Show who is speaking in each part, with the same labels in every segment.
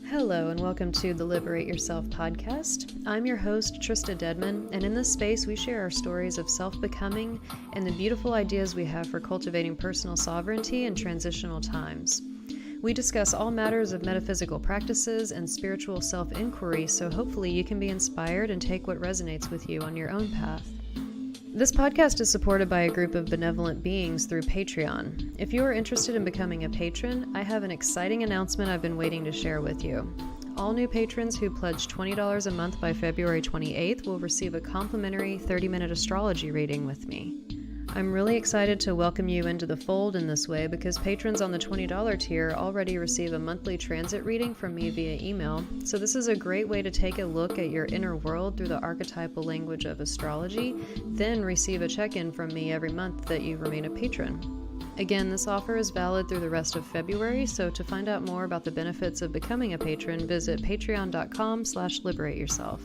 Speaker 1: Hello and welcome to the Liberate Yourself podcast. I'm your host, Trista Dedman, and in this space we share our stories of self-becoming and the beautiful ideas we have for cultivating personal sovereignty in transitional times. We discuss all matters of metaphysical practices and spiritual self-inquiry, so hopefully you can be inspired and take what resonates with you on your own path. This podcast is supported by a group of benevolent beings through Patreon. If you are interested in becoming a patron, I have an exciting announcement I've been waiting to share with you. All new patrons who pledge $20 a month by February 28th will receive a complimentary 30-minute astrology reading with me. I'm really excited to welcome you into the fold in this way because patrons on the $20 tier already receive a monthly transit reading from me via email, so this is a great way to take a look at your inner world through the archetypal language of astrology, then receive a check-in from me every month that you remain a patron. Again, this offer is valid through the rest of February, so to find out more about the benefits of becoming a patron, visit patreon.com/liberateyourself.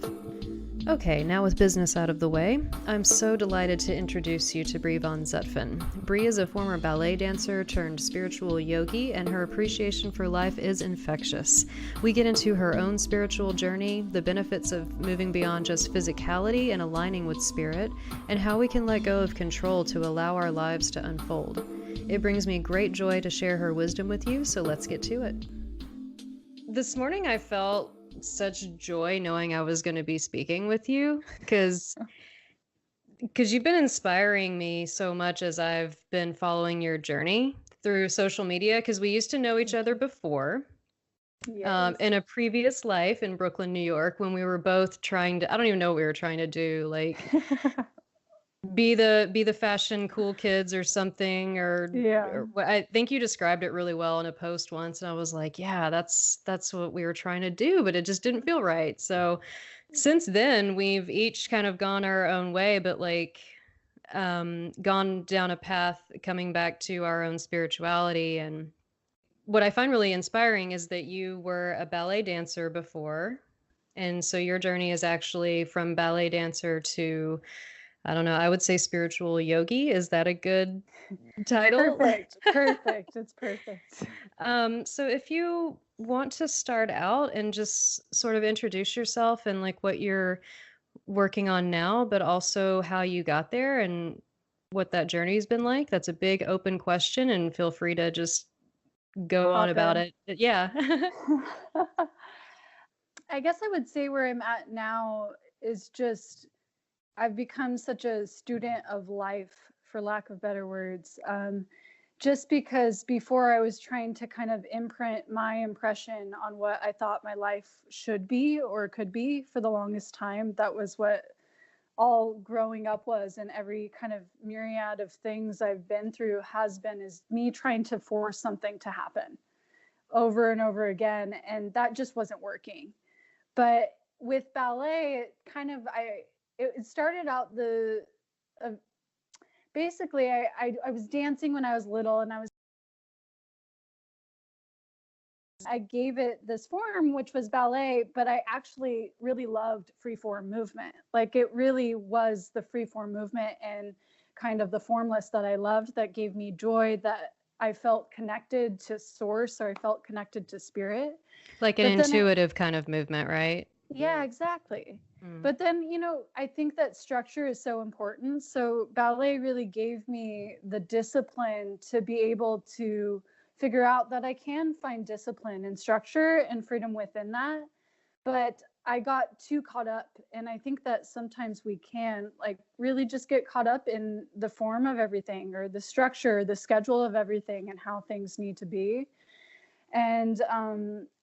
Speaker 1: Okay, now with business out of the way, I'm so delighted to introduce you to Bree VanZutphen. Bree is a former ballet dancer turned spiritual yogi, and her appreciation for life is infectious. We get into her own spiritual journey, the benefits of moving beyond just physicality and aligning with spirit, and how we can let go of control to allow our lives to unfold. It brings me great joy to share her wisdom with you, so let's get to it. This morning I felt such joy knowing I was going to be speaking with you because you've been inspiring me so much as I've been following your journey through social media, because we used to know each other before in a previous life in Brooklyn, New York, when we were both trying to, I don't even know what we were trying to do, like be the fashion cool kids or something, or I think you described it really well in a post once, and I was like, yeah, that's what we were trying to do, but it just didn't feel right. So since then we've each kind of gone our own way, but like gone down a path coming back to our own spirituality. And what I find really inspiring is that you were a ballet dancer before, and so your journey is actually from ballet dancer to, I don't know, I would say spiritual yogi. Is that a good title?
Speaker 2: Perfect. It's perfect.
Speaker 1: So if you want to start out and just sort of introduce yourself and like what you're working on now, but also how you got there and what that journey's been like. That's a big open question, and feel free to just go on about it. Yeah.
Speaker 2: I guess I would say where I'm at now is just I've become such a student of life, for lack of better words. Just because before I was trying to kind of imprint my impression on what I thought my life should be or could be for the longest time. That was what all growing up was, and every kind of myriad of things I've been through has been is me trying to force something to happen over and over again, and that just wasn't working. But with ballet, it started out basically I was dancing when I was little, and I gave it this form, which was ballet, but I actually really loved freeform movement. Like it really was the freeform movement and kind of the formless that I loved, that gave me joy, that I felt connected to source, or I felt connected to spirit.
Speaker 1: Like an intuitive kind of movement, right?
Speaker 2: Yeah, exactly. But then, I think that structure is so important. So ballet really gave me the discipline to be able to figure out that I can find discipline and structure and freedom within that. But I got too caught up. And I think that sometimes we can like really just get caught up in the form of everything, or the structure, the schedule of everything, and how things need to be. And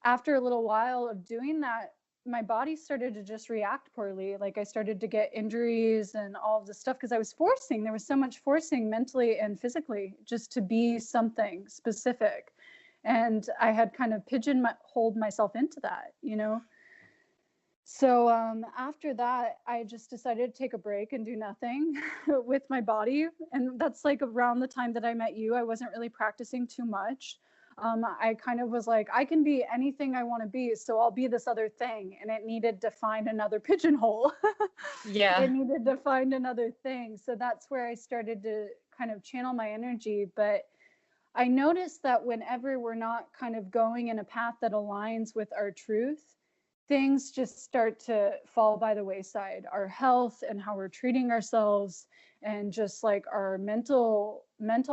Speaker 2: after a little while of doing that, my body started to just react poorly. Like I started to get injuries and all of this stuff because I was forcing. There was so much forcing mentally and physically just to be something specific. And I had kind of pigeonholed myself into that, So after that, I just decided to take a break and do nothing with my body. And that's like around the time that I met you. I wasn't really practicing too much. I kind of was like, I can be anything I want to be, so I'll be this other thing. And it needed to find another pigeonhole. It
Speaker 1: Yeah.
Speaker 2: needed to find another thing. So that's where I started to kind of channel my energy. But I noticed that whenever we're not kind of going in a path that aligns with our truth, things just start to fall by the wayside. Our health and how we're treating ourselves, and just like our mental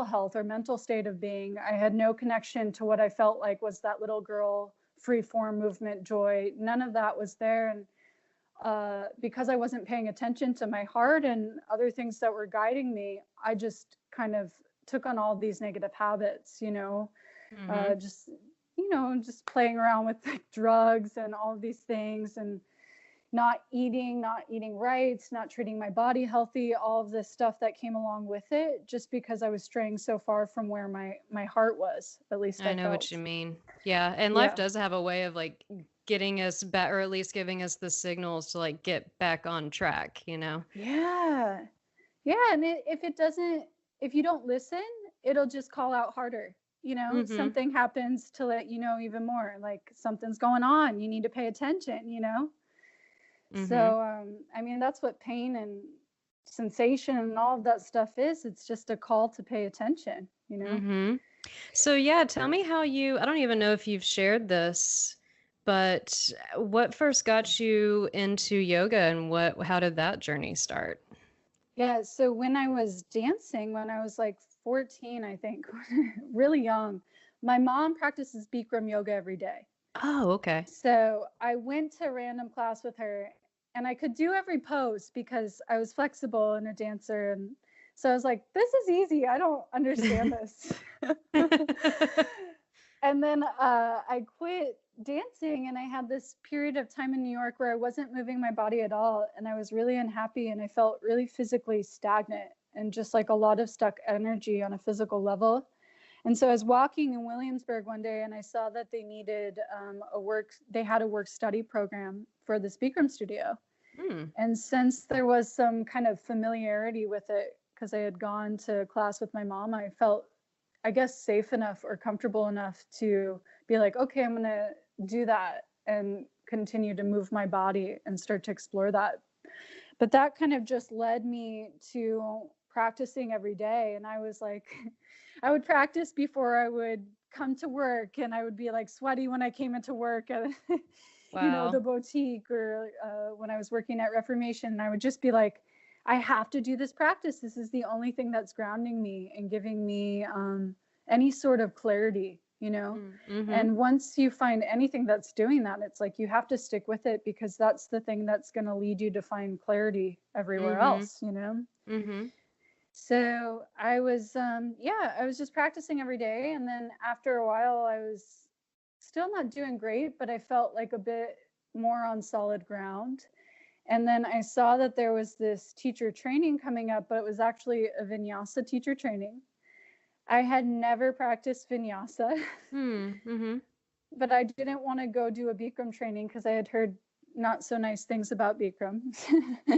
Speaker 2: health, our mental state of being. I had no connection to what I felt like was that little girl free form movement joy. None of that was there. And because I wasn't paying attention to my heart and other things that were guiding me, I just kind of took on all these negative habits,
Speaker 1: Mm-hmm.
Speaker 2: just, just playing around with like drugs and all of these things, and not eating right, not treating my body healthy, all of this stuff that came along with it, just because I was straying so far from where my heart was, at least
Speaker 1: I
Speaker 2: I
Speaker 1: know what you
Speaker 2: felt.
Speaker 1: mean. Yeah, and life
Speaker 2: Yeah.
Speaker 1: does have a way of like getting us back, or at least giving us the signals to like get back on track, you know?
Speaker 2: Yeah. Yeah, and if it doesn't, if you don't listen, it'll just call out harder.
Speaker 1: Mm-hmm.
Speaker 2: Something happens to let you know even more, like something's going on. You need to pay attention.
Speaker 1: Mm-hmm.
Speaker 2: So, I mean, that's what pain and sensation and all of that stuff is. It's just a call to pay attention.
Speaker 1: Mm-hmm. So yeah, tell me how I don't even know if you've shared this, but what first got you into yoga and how did that journey start?
Speaker 2: Yeah. So when I was dancing, when I was like 14, I think, really young, my mom practices Bikram yoga every day.
Speaker 1: Oh, okay.
Speaker 2: So I went to random class with her, and I could do every pose because I was flexible and a dancer. And so I was like, this is easy. I don't understand this. And then I quit dancing, and I had this period of time in New York where I wasn't moving my body at all. And I was really unhappy, and I felt really physically stagnant and just like a lot of stuck energy on a physical level. And so I was walking in Williamsburg one day, and I saw that they had a work study program for the Speakroom studio.
Speaker 1: Hmm.
Speaker 2: And since there was some kind of familiarity with it, because I had gone to class with my mom, I felt, I guess, safe enough or comfortable enough to be like, okay, I'm going to do that and continue to move my body and start to explore that. But that kind of just led me to practicing every day. And I was like, I would practice before I would come to work, and I would be like sweaty when I came into work at the
Speaker 1: Wow.
Speaker 2: boutique, or when I was working at Reformation. And I would just be like, I have to do this practice. This is the only thing that's grounding me and giving me any sort of clarity.
Speaker 1: Mm-hmm.
Speaker 2: And once you find anything that's doing that, it's like you have to stick with it, because that's the thing that's going to lead you to find clarity everywhere
Speaker 1: Mm-hmm.
Speaker 2: else.
Speaker 1: Mm-hmm.
Speaker 2: So I was just practicing every day. And then after a while, I was still not doing great, but I felt like a bit more on solid ground. And then I saw that there was this teacher training coming up, but it was actually a vinyasa teacher training. I had never practiced vinyasa,
Speaker 1: Mm-hmm.
Speaker 2: but I didn't want to go do a Bikram training because I had heard not so nice things about Bikram.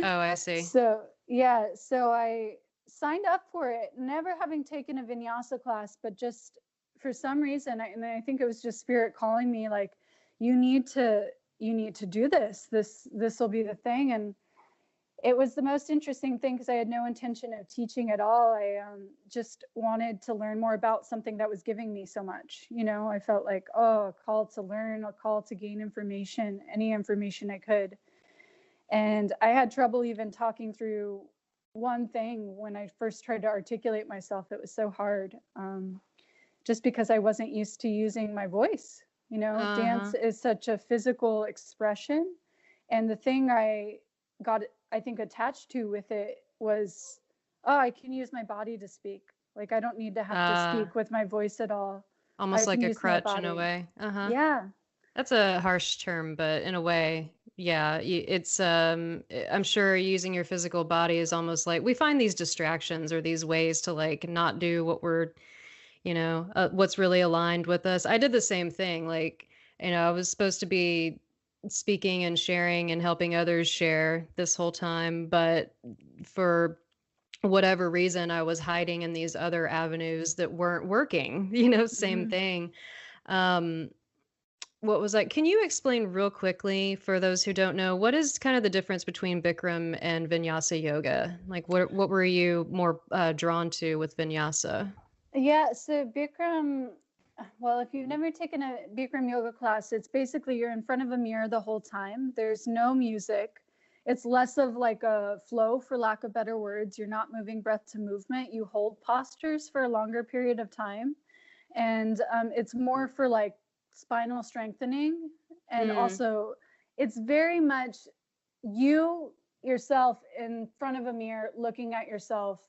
Speaker 1: Oh, I see.
Speaker 2: So I signed up for it, never having taken a vinyasa class, but just for some reason, and I think it was just spirit calling me, like, you need to do this. This will be the thing. And it was the most interesting thing, because I had no intention of teaching at all. I just wanted to learn more about something that was giving me so much. I felt like, oh, a call to learn, a call to gain information, any information I could. And I had trouble even talking through one thing when I first tried to articulate myself. It was so hard, just because I wasn't used to using my voice.
Speaker 1: Uh-huh.
Speaker 2: Dance is such a physical expression. And the thing I got, I think, attached to with it was, oh, I can use my body to speak. Like, I don't need to have to
Speaker 1: Uh,
Speaker 2: speak with my voice at all. I
Speaker 1: Almost
Speaker 2: can
Speaker 1: like a
Speaker 2: use my
Speaker 1: crutch in a
Speaker 2: body.
Speaker 1: way. Uh-huh.
Speaker 2: Yeah.
Speaker 1: That's a harsh term, but in a way, yeah, it's I'm sure using your physical body is almost like we find these distractions or these ways to like not do what what's really aligned with us. I did the same thing. Like, I was supposed to be speaking and sharing and helping others share this whole time, but for whatever reason, I was hiding in these other avenues that weren't working, same
Speaker 2: Mm-hmm.
Speaker 1: thing. Um, what was that? Can you explain real quickly for those who don't know, what is kind of the difference between Bikram and Vinyasa yoga? Like what were you more drawn to with Vinyasa?
Speaker 2: Yeah, so Bikram, well, if you've never taken a Bikram yoga class, it's basically you're in front of a mirror the whole time. There's no music. It's less of like a flow, for lack of better words. You're not moving breath to movement. You hold postures for a longer period of time. And it's more for like spinal strengthening. And
Speaker 1: Mm,
Speaker 2: also, it's very much you yourself in front of a mirror looking at yourself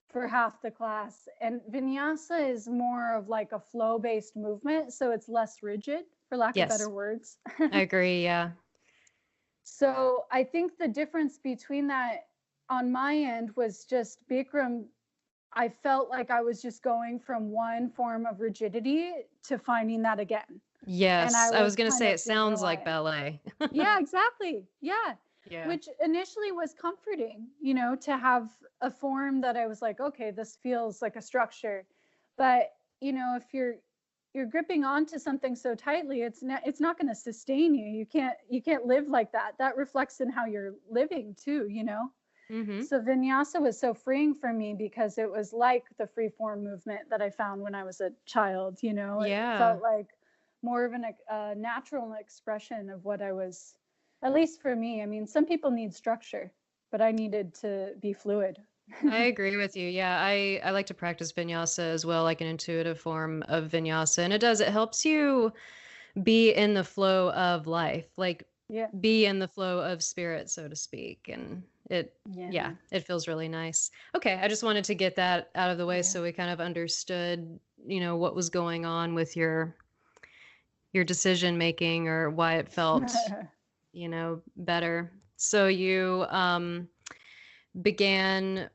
Speaker 2: for half the class. And vinyasa is more of like a flow based movement, so it's less rigid, for lack of better
Speaker 1: yes,
Speaker 2: words.
Speaker 1: I agree. Yeah.
Speaker 2: So I think the difference between that on my end was just Bikram. I felt like I was just going from one form of rigidity to finding that again. And I
Speaker 1: Yes, I was
Speaker 2: was
Speaker 1: gonna
Speaker 2: kind
Speaker 1: say
Speaker 2: of
Speaker 1: it
Speaker 2: being
Speaker 1: sounds like
Speaker 2: reliant.
Speaker 1: ballet.
Speaker 2: Yeah, exactly. Yeah.
Speaker 1: Yeah.
Speaker 2: Which initially was comforting, to have a form that I was like, okay, this feels like a structure. But, if you're gripping onto something so tightly, it's not going to sustain you. You can't live like that. That reflects in how you're living too.
Speaker 1: Mm-hmm.
Speaker 2: So vinyasa was so freeing for me because it was like the free form movement that I found when I was a child. It
Speaker 1: Yeah.
Speaker 2: felt like more of a natural expression of what I was, at least for me. I mean, some people need structure, but I needed to be fluid.
Speaker 1: I agree with you. Yeah, I like to practice vinyasa as well, like an intuitive form of vinyasa. And it helps you be in the flow of life, like
Speaker 2: Yeah.
Speaker 1: be in the flow of spirit, so to speak. And yeah,
Speaker 2: Yeah.
Speaker 1: it feels really nice. Okay, I just wanted to get that out of the way
Speaker 2: Yeah.
Speaker 1: so we kind of understood, what was going on with your decision making or why it felt, better. So you began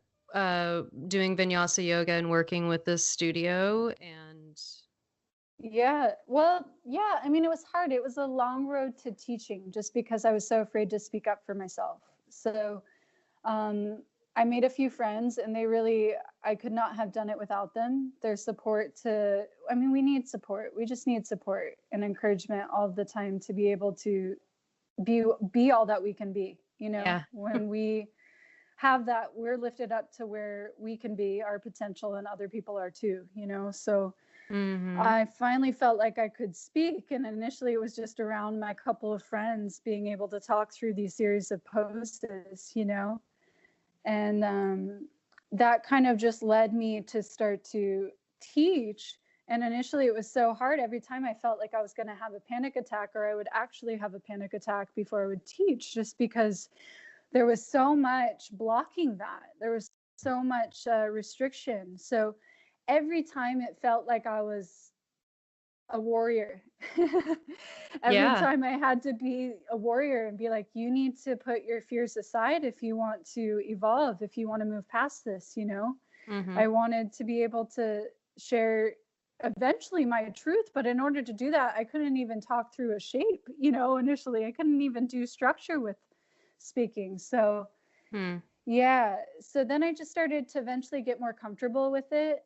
Speaker 1: doing vinyasa yoga and working with this studio and
Speaker 2: Yeah. Well, yeah. I mean, it was hard. It was a long road to teaching just because I was so afraid to speak up for myself. So um, I made a few friends, and I could not have done it without them. Their support I mean, we need support. We just need support and encouragement all the time to be able to be all that we can be.
Speaker 1: yeah.
Speaker 2: When we have that, we're lifted up to where we can be our potential, and other people are too. So
Speaker 1: Mhm.
Speaker 2: I finally felt like I could speak. And initially, it was just around my couple of friends being able to talk through these series of poses. And that kind of just led me to start to teach. And initially, it was so hard. Every time I felt like I was going to have a panic attack, or I would actually have a panic attack before I would teach, just because there was so much blocking that. There was so much restriction. So every time it felt like I was a warrior. Every
Speaker 1: Yeah.
Speaker 2: time I had to be a warrior and be like, you need to put your fears aside if you want to evolve, if you want to move past this.
Speaker 1: Mhm.
Speaker 2: I wanted to be able to share eventually my truth, but in order to do that, I couldn't even talk through a shape. Initially, I couldn't even do structure with speaking. So,
Speaker 1: Hmm.
Speaker 2: yeah. So then I just started to eventually get more comfortable with it.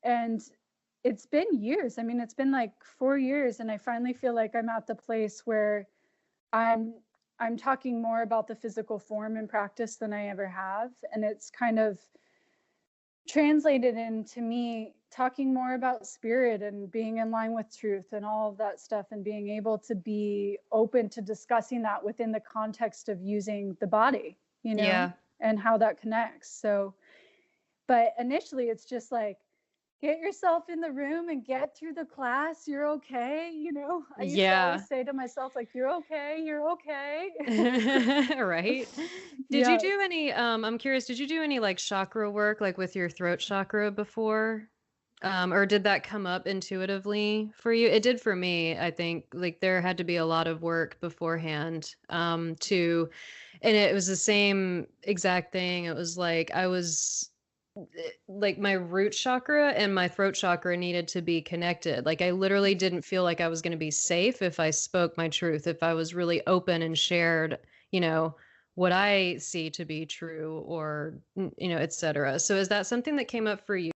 Speaker 2: And it's been years. I mean, it's been like 4 years, and I finally feel like I'm at the place where I'm I'm talking more about the physical form and practice than I ever have. And it's kind of translated into me talking more about spirit and being in line with truth and all of that stuff, and being able to be open to discussing that within the context of using the body,
Speaker 1: Yeah.
Speaker 2: and how that connects. So, but initially it's just like, get yourself in the room and get through the class. You're okay. I used to always
Speaker 1: Yeah.
Speaker 2: say to myself, like, you're okay, you're okay.
Speaker 1: Right. Did you
Speaker 2: Yeah.
Speaker 1: do any I'm curious, did you do any like chakra work like with your throat chakra before? Or did that come up intuitively for you? It did for me, I think. Like there had to be a lot of work beforehand to and it was the same exact thing. It was like I was like my root chakra and my throat chakra needed to be connected. Like I literally didn't feel like I was going to be safe if I spoke my truth, if I was really open and shared, you know, what I see to be true or et cetera. So is that something that came up for you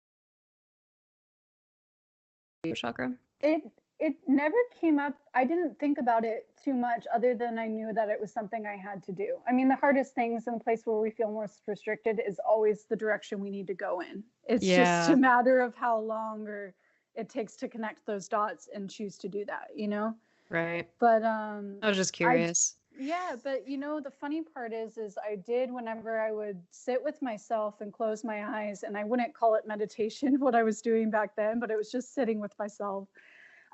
Speaker 1: root chakra?
Speaker 2: It it never came up. I didn't think about it too much other than I knew that it was something I had to do. I mean, the hardest things in the place where we feel most restricted is always the direction we need to go in. It's just
Speaker 1: Yeah,
Speaker 2: a matter of how long or it takes to connect those dots and choose to do that, you know?
Speaker 1: right.
Speaker 2: But
Speaker 1: I was just
Speaker 2: I
Speaker 1: curious.
Speaker 2: yeah, but you know, the funny part is I did whenever I would sit with myself and close my eyes, and I wouldn't call it meditation what I was doing back then, but it was just sitting with myself.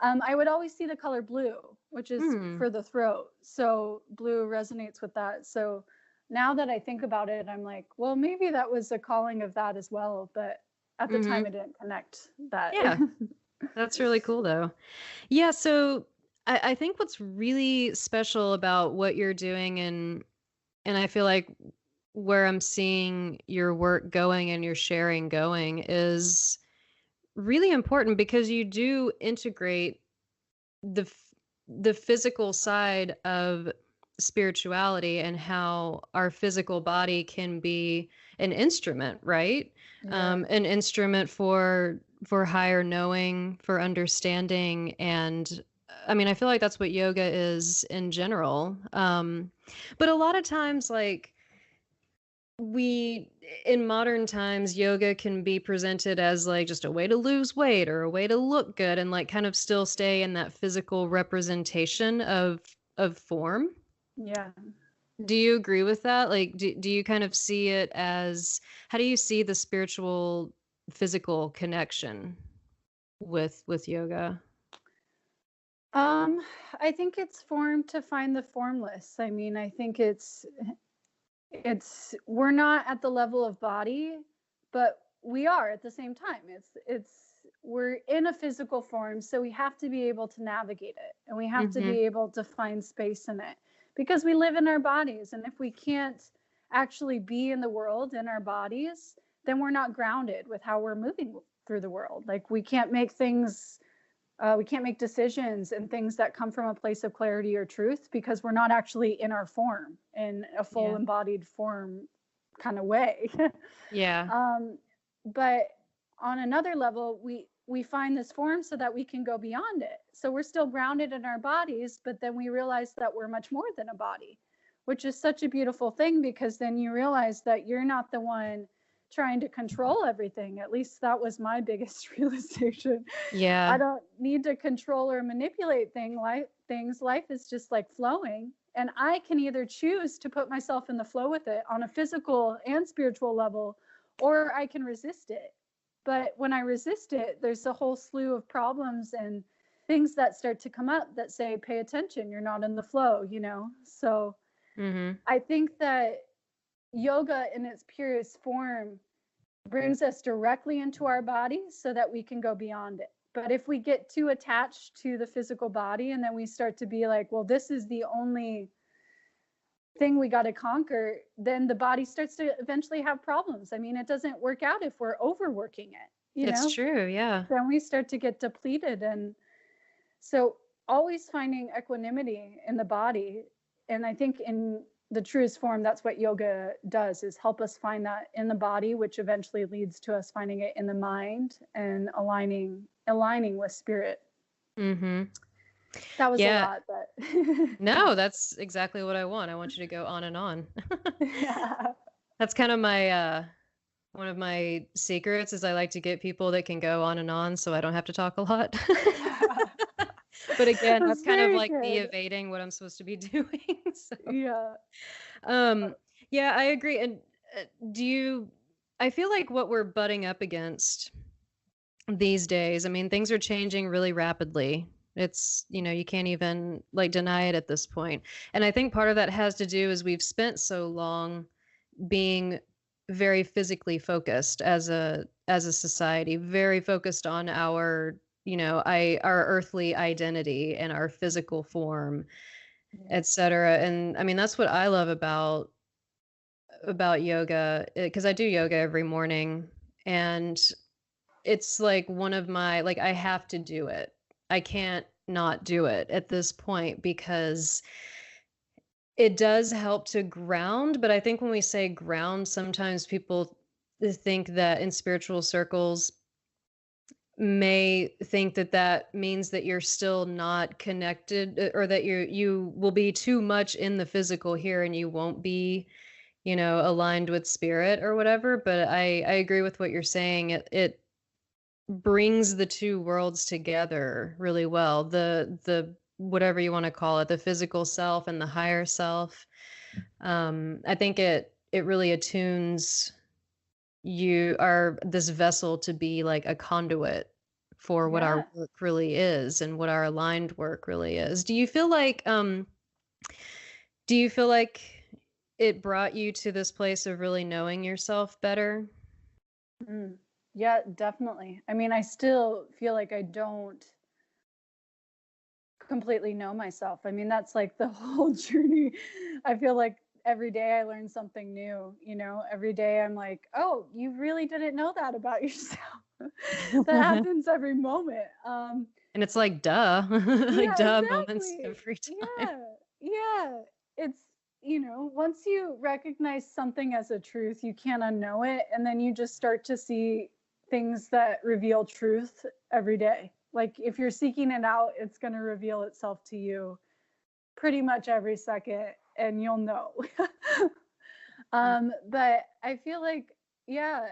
Speaker 2: I would always see the color blue, which is
Speaker 1: Hmm.
Speaker 2: for the throat. So blue resonates with that. So now that I think about it, I'm like, well, maybe that was a calling of that as well. But at the time,
Speaker 1: Mm-hmm.
Speaker 2: I didn't connect that.
Speaker 1: Yeah, that's really cool though. Yeah, so I think what's really special about what you're doing, and I feel like where I'm seeing your work going and your sharing going is really important because you do integrate the physical side of spirituality and how our physical body can be an instrument, right?
Speaker 2: Yeah.
Speaker 1: An instrument for higher knowing, for understanding, and I mean, I feel like that's what yoga is in general. But a lot of times, like we in modern times, yoga can be presented as like just a way to lose weight or a way to look good and like kind of still stay in that physical representation of form.
Speaker 2: Yeah.
Speaker 1: Do you agree with that? Like do you kind of see it as, how do you see the spiritual physical connection with yoga?
Speaker 2: Um, I think it's formed to find the formless. I mean, I think it's we're not at the level of body, but we are at the same time. It's we're in a physical form, so we have to be able to navigate it, and we have to
Speaker 1: Mhm.
Speaker 2: be able to find space in it because we live in our bodies, and if we can't actually be in the world in our bodies, then we're not grounded with how we're moving through the world. Like we can't make decisions and things that come from a place of clarity or truth because we're not actually in our form in a full
Speaker 1: Yeah.
Speaker 2: embodied form kind of way.
Speaker 1: Yeah.
Speaker 2: um, but on another level, we find this form so that we can go beyond it. So we're still grounded in our bodies, but then we realize that we're much more than a body, which is such a beautiful thing because then you realize that you're not the one trying to control everything. At least that was my biggest realization. I
Speaker 1: Yeah.
Speaker 2: don't need to control or manipulate things. Life is just like flowing. And I can either choose to put myself in the flow with it on a physical and spiritual level, or I can resist it. But when I resist it, there's a whole slew of problems and things that start to come up that say, pay attention, you're not in the flow, you know? So
Speaker 1: Mhm.
Speaker 2: I think that yoga in its purest form brings us directly into our body so that we can go beyond it. But if we get too attached to the physical body and then we start to be like, well, this is the only thing we got to conquer, then the body starts to eventually have problems. I mean, it doesn't work out if we're overworking it, you
Speaker 1: It's
Speaker 2: know?
Speaker 1: true, yeah.
Speaker 2: Then we start to get depleted. And so always finding equanimity in the body. And I think in the truest form, that's what yoga does, is help us find that in the body, which eventually leads to us finding it in the mind and aligning with spirit.
Speaker 1: Mhm.
Speaker 2: That was a
Speaker 1: Yeah.
Speaker 2: lot, but
Speaker 1: No, that's exactly what I want. I want you to go on and on.
Speaker 2: yeah.
Speaker 1: That's kind of my one of my secrets is I like to get people that can go on and on so I don't have to talk a lot. But again, that's
Speaker 2: That's
Speaker 1: kind of
Speaker 2: very
Speaker 1: like me
Speaker 2: good.
Speaker 1: evading what I'm supposed to be doing. So,
Speaker 2: Yeah.
Speaker 1: um, yeah, I agree. And do you, I feel like what we're butting up against these days, I mean, things are changing really rapidly. It's, you can't even like deny it at this point. And I think part of that has to do is we've spent so long being very physically focused as a society, very focused on our earthly identity and our physical form,
Speaker 2: Yeah.
Speaker 1: etc. And I mean, that's what I love about yoga, because I do yoga every morning, and it's like one of my, like, I have to do it. I can't not do it at this point because it does help to ground, but I think when we say ground, sometimes people think that in spiritual circles, may think that that means that you're still not connected, or that you will be too much in the physical here and you won't be, aligned with spirit or whatever. But I agree with what you're saying. It brings the two worlds together really well. The whatever you want to call it, the physical self and the higher self. I think it really attunes you are this vessel to be like a conduit for what our
Speaker 2: Yeah.
Speaker 1: work really is and what our aligned work really is. Do you feel like it brought you to this place of really knowing yourself better?
Speaker 2: Mm. Yeah, definitely. I mean, I still feel like I don't completely know myself. I mean, that's like the whole journey. I feel like every day I learn something new, every day I'm like, oh, you really didn't know that about yourself. That happens every moment.
Speaker 1: And it's like, duh, like
Speaker 2: Yeah,
Speaker 1: duh moments
Speaker 2: exactly.
Speaker 1: every time.
Speaker 2: Yeah. Yeah. It's, once you recognize something as a truth, you can't unknow it. And then you just start to see things that reveal truth every day. Like if you're seeking it out, it's going to reveal itself to you pretty much every second and you'll know. But I feel like, yeah,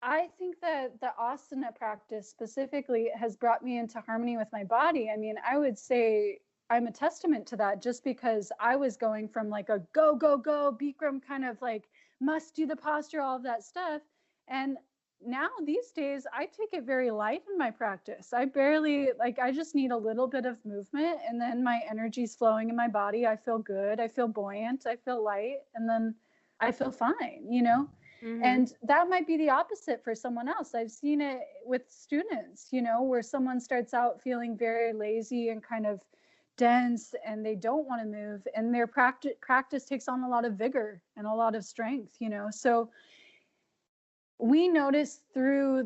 Speaker 2: I think that the asana practice specifically has brought me into harmony with my body. I mean, I would say I'm a testament to that just because I was going from like a go, go, go, Bikram kind of like must do the posture, all of that stuff. And now these days, I take it very light in my practice. I barely, like, I just need a little bit of movement and then my energy's flowing in my body. I feel good. I feel buoyant. I feel light. And then I feel fine.
Speaker 1: Hmm.
Speaker 2: And that might be the opposite for someone else. I've seen it with students, where someone starts out feeling very lazy and kind of dense and they don't want to move, and their practice takes on a lot of vigor and a lot of strength. So we notice through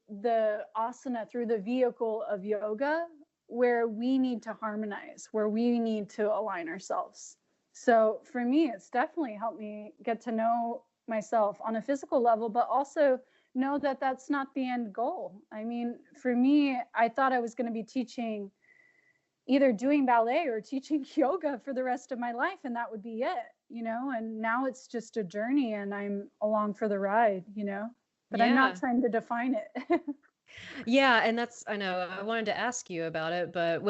Speaker 2: the asana, through the vehicle of yoga, where we need to harmonize, where we need to align ourselves. So for me, it's definitely helped me get to know myself on a physical level, but also know that that's not the end goal. I mean, for me, I thought I was going to be teaching, either doing ballet or teaching yoga for the rest of my life, and that would be it. And now it's just a journey and I'm along for the ride. But I'm not
Speaker 1: Yeah.
Speaker 2: trying to define it.
Speaker 1: Yeah, and I know I wanted to ask you about it, but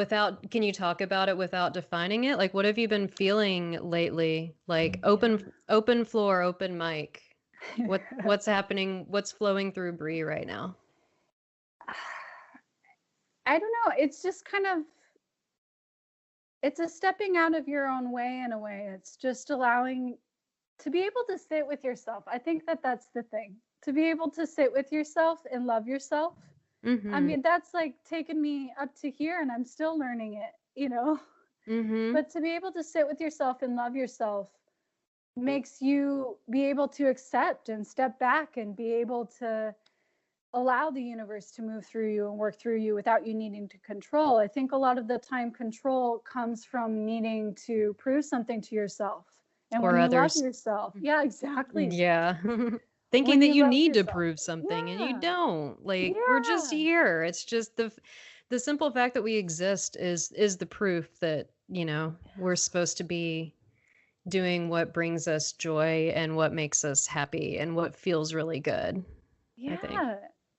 Speaker 1: can you talk about it without defining it? Like, what have you been feeling lately? Like open floor, open mic. What's happening? What's flowing through Bree right now?
Speaker 2: I don't know. It's just kind of, it's a stepping out of your own way in a way. It's just allowing to be able to sit with yourself. I think that that's the thing. To be able to sit with yourself and love yourself. I
Speaker 1: Mm-hmm.
Speaker 2: mean, that's like taken me up to here and I'm still learning it.
Speaker 1: Mm-hmm.
Speaker 2: But to be able to sit with yourself and love yourself makes you be able to accept and step back and be able to allow the universe to move through you and work through you without you needing to control. I think a lot of the time control comes from needing to prove something to yourself. And
Speaker 1: Or
Speaker 2: when you love
Speaker 1: others.
Speaker 2: yourself, yeah, exactly.
Speaker 1: Yeah. Thinking
Speaker 2: When
Speaker 1: that
Speaker 2: you
Speaker 1: you
Speaker 2: love
Speaker 1: need to
Speaker 2: yourself,
Speaker 1: prove something and you
Speaker 2: yeah,
Speaker 1: don't. Like, we're just
Speaker 2: yeah,
Speaker 1: here. It's just the simple fact that we exist is the proof that, we're supposed to be doing what brings us joy and what makes us happy and what feels really good, I think.
Speaker 2: yeah,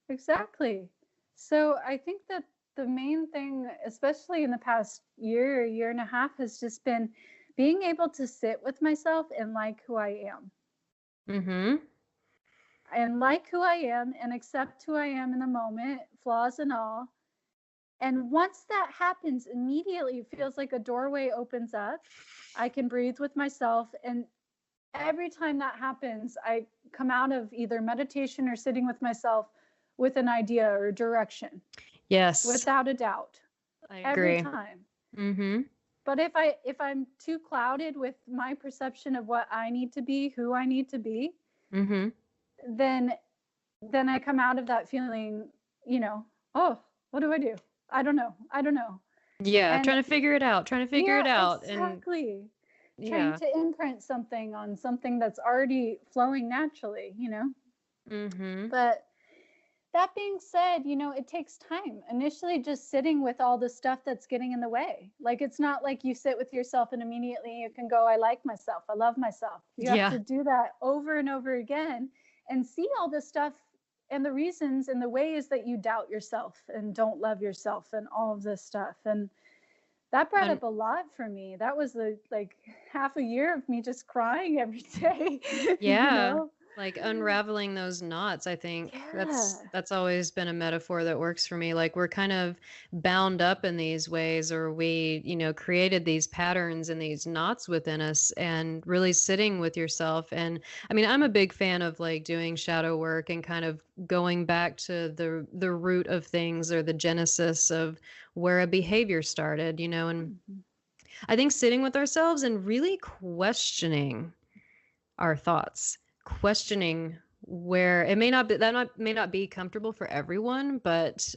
Speaker 2: exactly. So I think that the main thing, especially in the past year and a half, has just been being able to sit with myself and like who I am.
Speaker 1: Mm-hmm.
Speaker 2: And like who I am and accept who I am in the moment, flaws and all. And once that happens, immediately it feels like a doorway opens up. I can breathe with myself. And every time that happens, I come out of either meditation or sitting with myself with an idea or direction,
Speaker 1: Yes,
Speaker 2: without a doubt,
Speaker 1: I
Speaker 2: every
Speaker 1: agree.
Speaker 2: time.
Speaker 1: Mm-hmm.
Speaker 2: But if I'm too clouded with my perception of what I need to be, who I need to be,
Speaker 1: Mm-hmm.
Speaker 2: then I come out of that feeling, you know, oh, what do I do? I don't know. I don't know.
Speaker 1: Yeah,
Speaker 2: And
Speaker 1: trying to figure it out, trying to figure
Speaker 2: yeah,
Speaker 1: it out. And
Speaker 2: exactly. Trying
Speaker 1: yeah.
Speaker 2: to imprint something on something that's already flowing naturally.
Speaker 1: Mm-hmm.
Speaker 2: But that being said, it takes time. Initially, just sitting with all the stuff that's getting in the way. Like, it's not like you sit with yourself and immediately you can go, I like myself, I love myself. You have
Speaker 1: Yeah.
Speaker 2: to do that over and over again and see all the stuff and the reasons and the ways that you doubt yourself and don't love yourself and all of this stuff. And that brought
Speaker 1: And
Speaker 2: up a lot for me. That was like half a year of me just crying every day,
Speaker 1: yeah, like unraveling those knots, I think
Speaker 2: Yeah.
Speaker 1: that's always been a metaphor that works for me. Like we're kind of bound up in these ways, or we, created these patterns and these knots within us, and really sitting with yourself. And I mean, I'm a big fan of like doing shadow work and kind of going back to the root of things, or the genesis of where a behavior started, and
Speaker 2: Mhm.
Speaker 1: I think sitting with ourselves and really questioning our thoughts, questioning where it may not be may not be comfortable for everyone, but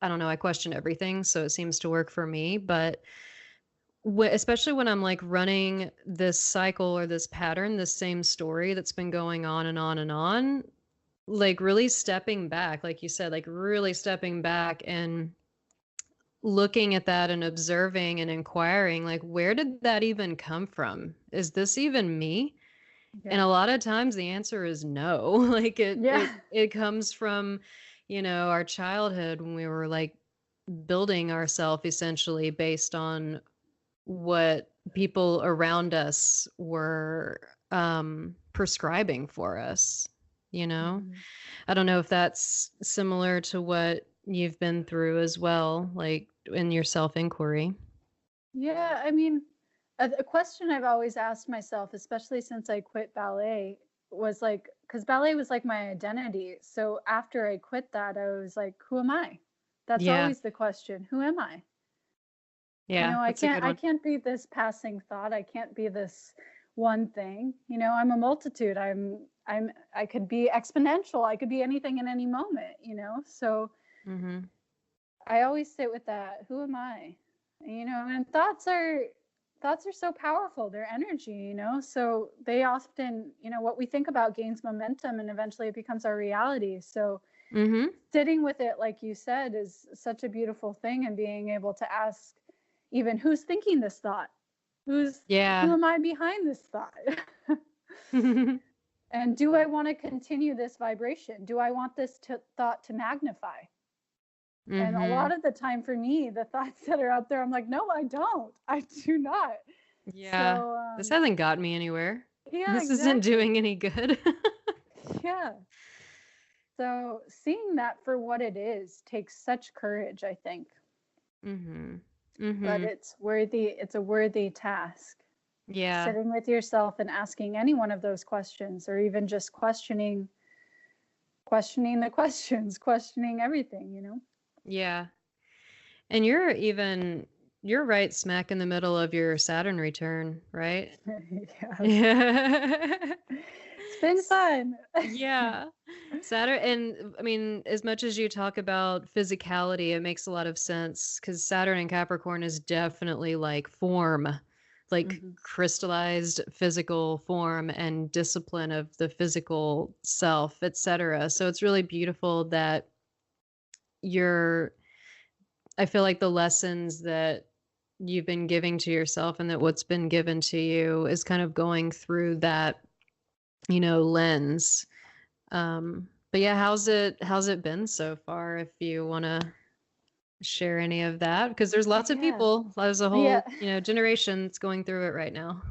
Speaker 1: I don't know, I question everything, so it seems to work for me. But especially when I'm like running this cycle or this pattern, this same story that's been going on and on and on, like really stepping back, like you said, like really stepping back and looking at that and observing and inquiring, like, where did that even come from? Is this even me? And
Speaker 2: Yeah.
Speaker 1: a lot of times the answer is no. Like it
Speaker 2: Yeah.
Speaker 1: it it comes from, our childhood, when we were like building ourselves essentially based on what people around us were prescribing for us, you know?
Speaker 2: Mhm.
Speaker 1: I don't know if that's similar to what you've been through as well, like in your self-inquiry.
Speaker 2: Yeah, I mean, a question I've always asked myself, especially since I quit ballet, was like, because ballet was like my identity. So after I quit that, I was like, who am I? That's
Speaker 1: Yeah.
Speaker 2: always the question. Who am I?
Speaker 1: Yeah,
Speaker 2: I
Speaker 1: that's a
Speaker 2: can't
Speaker 1: good
Speaker 2: I
Speaker 1: one.
Speaker 2: can't be this passing thought. I can't be this one thing. I'm a multitude. I could be exponential. I could be anything in any moment. So
Speaker 1: Mhm.
Speaker 2: I always sit with that. Who am I? And thoughts are so powerful. They're energy. So they often, what we think about gains momentum and eventually it becomes our reality. So
Speaker 1: Mhm.
Speaker 2: sitting with it, like you said, is such a beautiful thing, and being able to ask even who's thinking this thought? Who
Speaker 1: Yeah.
Speaker 2: am I behind this thought? And do I want to continue this vibration? Do I want this thought to magnify? And a lot
Speaker 1: Mhm.
Speaker 2: of the time for me, the thoughts that are out there, I'm like, no, I don't. I do not.
Speaker 1: Yeah.
Speaker 2: So,
Speaker 1: This hasn't got me anywhere.
Speaker 2: yeah,
Speaker 1: This isn't
Speaker 2: exactly.
Speaker 1: doing any good.
Speaker 2: Yeah. So seeing that for what it is takes such courage, I think,
Speaker 1: Mhm.
Speaker 2: but
Speaker 1: Mhm.
Speaker 2: it's a worthy task.
Speaker 1: Yeah.
Speaker 2: Sitting with yourself and asking any one of those questions, or even just questioning the questions, questioning everything.
Speaker 1: Yeah. And you're right smack in the middle of your Saturn return, right?
Speaker 2: Yes.
Speaker 1: Yeah.
Speaker 2: It's been fun.
Speaker 1: Yeah. Saturn, and I mean, as much as you talk about physicality, it makes a lot of sense because Saturn and Capricorn is definitely like form, like
Speaker 2: Mhm.
Speaker 1: crystallized physical form and discipline of the physical self, etc. So it's really beautiful that you're, I feel like the lessons that you've been giving to yourself and that what's been given to you is kind of going through that, lens. But yeah, how's it been so far, if you wanna share any of that? Because there's lots of
Speaker 2: Yeah.
Speaker 1: people, there's a
Speaker 2: Yeah.
Speaker 1: whole, generation that's going through it right now.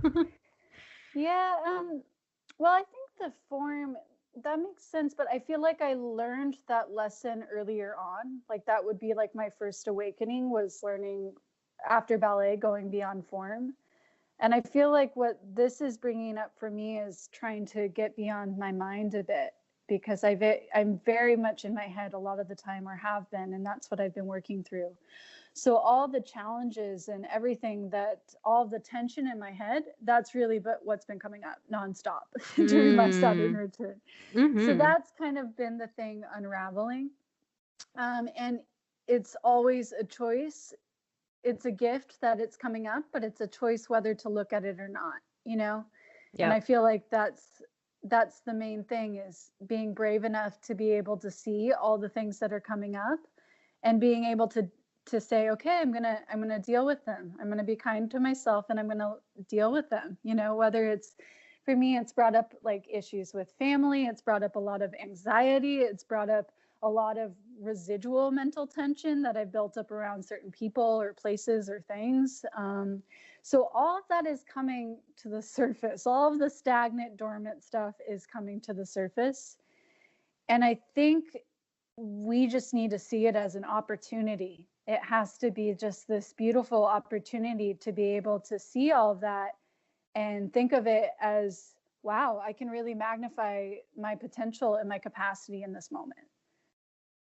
Speaker 2: Yeah. Well, I think the form, that makes sense, but I feel like I learned that lesson earlier on. Like that would be like my first awakening, was learning after ballet, going beyond form. And I feel like what this is bringing up for me is trying to get beyond my mind a bit, because I'm very much in my head a lot of the time, or have been, and that's what I've been working through. So all the challenges and everything, all the tension in my head, that's really but what's been coming up nonstop during my Saturn
Speaker 1: Mm.
Speaker 2: return. So
Speaker 1: Mhm.
Speaker 2: that's kind of been the thing unraveling. And it's always a choice. It's a gift that it's coming up, but it's a choice whether to look at it or not. And
Speaker 1: Yep.
Speaker 2: I feel like that's the main thing, is being brave enough to be able to see all the things that are coming up, and being able to say, okay, I'm gonna deal with them. I'm gonna be kind to myself, and I'm gonna deal with them. Whether it's, for me, it's brought up like issues with family. It's brought up a lot of anxiety. It's brought up a lot of residual mental tension that I've built up around certain people or places or things. So all of that is coming to the surface. All of the stagnant, dormant stuff is coming to the surface. And I think we just need to see it as an opportunity. It has to be just this beautiful opportunity to be able to see all of that and think of it as, wow, I can really magnify my potential and my capacity in this moment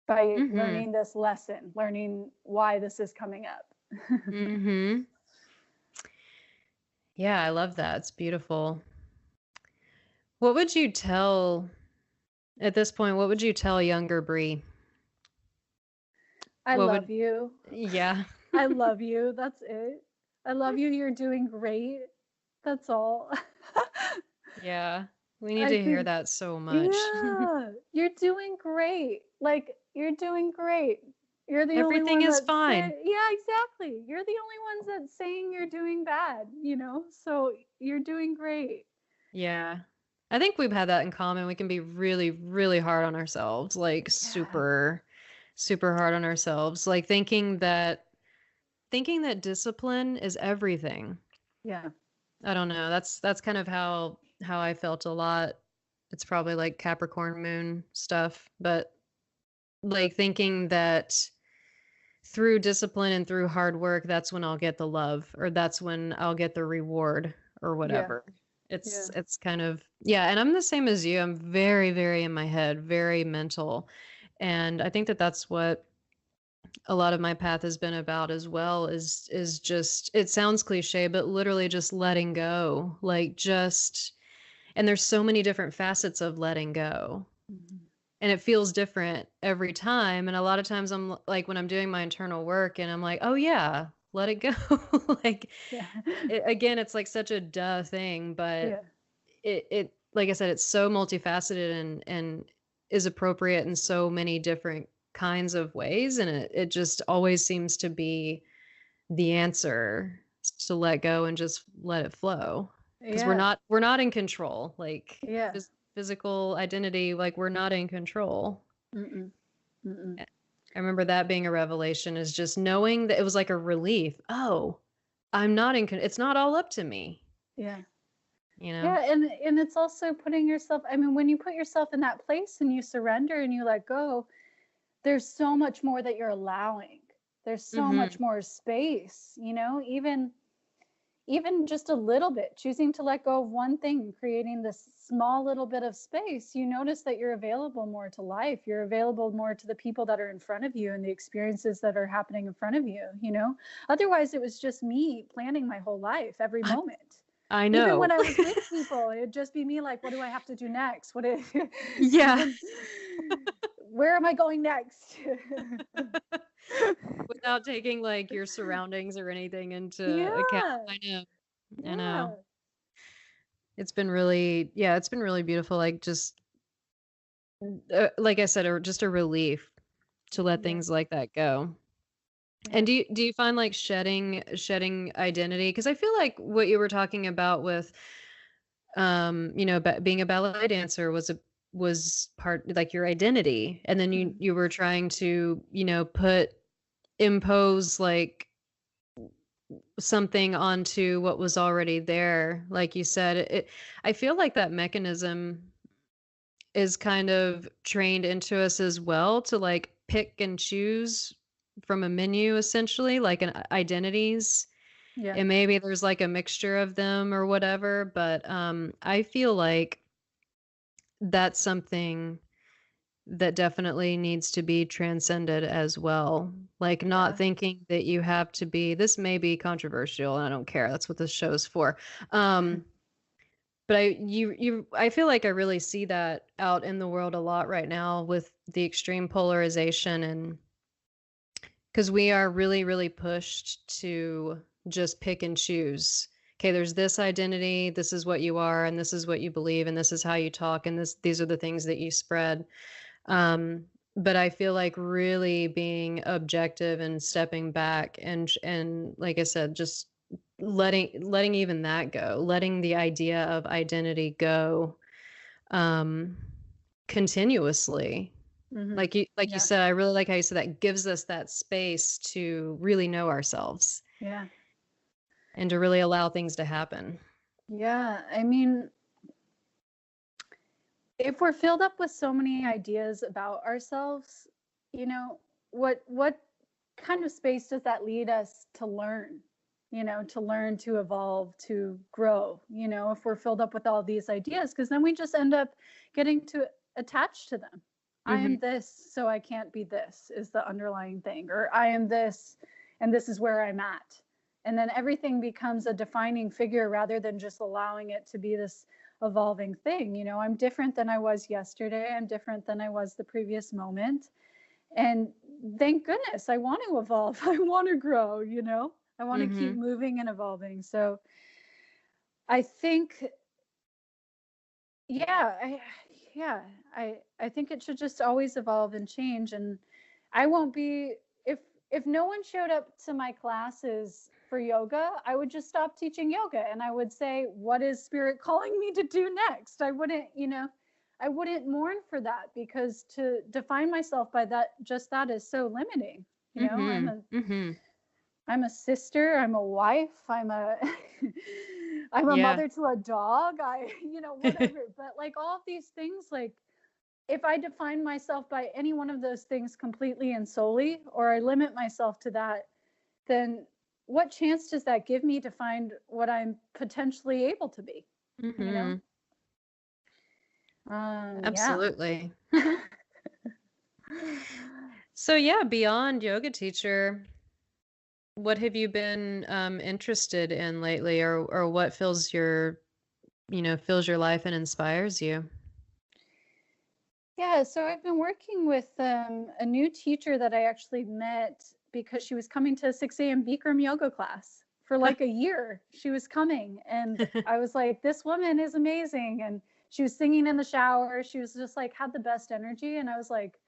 Speaker 2: by learning this lesson, learning why this is coming up.
Speaker 1: Yeah, I love that. It's beautiful. What would you tell, at this point, what would you tell younger Bree?
Speaker 2: I love you.
Speaker 1: Yeah.
Speaker 2: I love you. That's it. I love you. You're doing great. That's all.
Speaker 1: Yeah. We need to hear that so much.
Speaker 2: Yeah. You're doing great. Like, you're doing great. You're the only
Speaker 1: Everything
Speaker 2: one
Speaker 1: is
Speaker 2: that's
Speaker 1: fine.
Speaker 2: yeah, exactly. You're the only ones that's saying you're doing bad, So you're doing great.
Speaker 1: Yeah. I think we've had that in common. We can be really, really hard on ourselves, like super, super hard on ourselves, like thinking that discipline is everything.
Speaker 2: Yeah.
Speaker 1: I don't know. That's kind of how I felt a lot. It's probably like Capricorn moon stuff, but like thinking that through discipline and through hard work, that's when I'll get the love, or that's when I'll get the reward or whatever. It's kind of, yeah. And I'm the same as you. I'm very, very in my head, very mental. And I think that that's what a lot of my path has been about as well, is just, it sounds cliche, but literally just letting go, like just, and there's so many different facets of letting go. And it feels different every time. And a lot of times I'm like, when I'm doing my internal work and I'm like, oh yeah, let it go. Like, again, it's like such a duh thing, but it, like I said, it's so multifaceted and is appropriate in so many different kinds of ways. And it just always seems to be the answer, to let go and just let it flow. Because we're not in control. Like, physical identity, like, we're not in control. I remember that being a revelation, is just knowing that it was like a relief. Oh, I'm not it's not all up to me.
Speaker 2: Yeah.
Speaker 1: Yeah,
Speaker 2: and it's also putting yourself, I mean, when you put yourself in that place and you surrender and you let go, there's so much more that you're allowing. There's so much more space, even just a little bit, choosing to let go of one thing, creating this small little bit of space, you notice that you're available more to life. You're available more to the people that are in front of you and the experiences that are happening in front of you, Otherwise, it was just me planning my whole life, every moment.
Speaker 1: I know.
Speaker 2: Even when I was with people, it'd just be me like, what do I have to do next?
Speaker 1: Yeah.
Speaker 2: Where am I going next?
Speaker 1: Without taking like your surroundings or anything into account. I know. It's been really beautiful. Like, just like I said, just a relief to let things like that go. And do you find like shedding identity? Because I feel like what you were talking about with, being a ballet dancer was part, like, your identity, and then you were trying to, impose like something onto what was already there. Like you said, I feel like that mechanism is kind of trained into us as well, to like pick and choose from a menu, essentially, like an identities. And maybe there's like a mixture of them or whatever, but I feel like that's something that definitely needs to be transcended as well. Like, not thinking that you have to be, this may be controversial, and I don't care. That's what this show is for. But I feel like I really see that out in the world a lot right now with the extreme polarization, and because we are really, really pushed to just pick and choose okay, there's this identity, this is what you are, and this is what you believe, and this is how you talk, and these are the things that you spread. But I feel like really being objective and stepping back and like I said, just letting even that go, letting the idea of identity go, um, continuously.
Speaker 2: Hmm.
Speaker 1: Like you
Speaker 2: Yeah.
Speaker 1: said, I really like how you said that gives us that space to really know ourselves
Speaker 2: Yeah.
Speaker 1: and to really allow things to happen.
Speaker 2: Yeah. I mean, if we're filled up with so many ideas about ourselves, you know, what kind of space does that lead us to learn? To learn, to evolve, to grow, if we're filled up with all these ideas, because then we just end up getting to attach to them. I
Speaker 1: Mhm.
Speaker 2: am this, so I can't be this, is the underlying thing. Or I am this, and this is where I'm at. And then everything becomes a defining figure rather than just allowing it to be this evolving thing. I'm different than I was yesterday. I'm different than I was the previous moment. And thank goodness, I want to evolve. I want to grow, I want to keep
Speaker 1: Mhm.
Speaker 2: moving and evolving. So I think, yeah, yeah, I think it should just always evolve and change. And I won't be, if no one showed up to my classes for yoga, I would just stop teaching yoga, and I would say, what is spirit calling me to do next? I wouldn't mourn for that, because to define myself by that is so limiting. I'm
Speaker 1: Mhm.
Speaker 2: a
Speaker 1: Mhm.
Speaker 2: I'm a sister, I'm a wife, I'm a
Speaker 1: Yeah.
Speaker 2: mother to a dog, whatever. But like all of these things, like if I define myself by any one of those things completely and solely, or I limit myself to that, then what chance does that give me to find what I'm potentially able to be? You know?
Speaker 1: Mhm.
Speaker 2: Yeah.
Speaker 1: Absolutely. So yeah, beyond yoga teacher, what have you been interested in lately, or what fills your life and inspires you?
Speaker 2: Yeah, so I've been working with a new teacher that I actually met because she was coming to a 6 a.m. Bikram yoga class for like a year. She was coming, and I was like, this woman is amazing. And she was singing in the shower. She was just like, had the best energy. And I was like,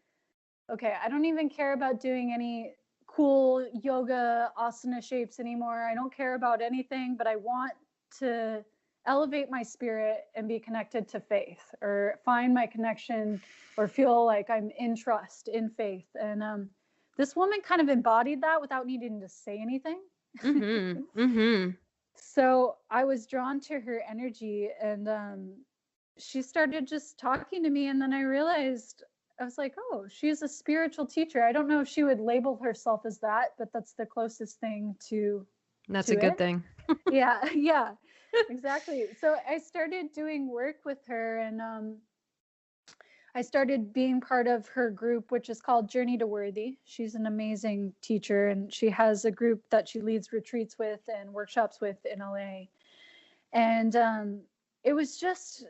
Speaker 2: okay, I don't even care about doing any cool yoga asana shapes anymore. I don't care about anything, but I want to elevate my spirit and be connected to faith, or find my connection, or feel like I'm in trust, in faith. And this woman kind of embodied that without needing to say anything.
Speaker 1: Mhm. Mhm.
Speaker 2: So I was drawn to her energy, and she started just talking to me. And then I realized, I was like, oh, she's a spiritual teacher. I don't know if she would label herself as that, but that's the closest thing
Speaker 1: That's a
Speaker 2: to
Speaker 1: good
Speaker 2: it.
Speaker 1: thing.
Speaker 2: Yeah. Yeah, exactly. So I started doing work with her, and I started being part of her group, which is called Journey to Worthy. She's an amazing teacher, and she has a group that she leads retreats with and workshops with in LA. And it was just,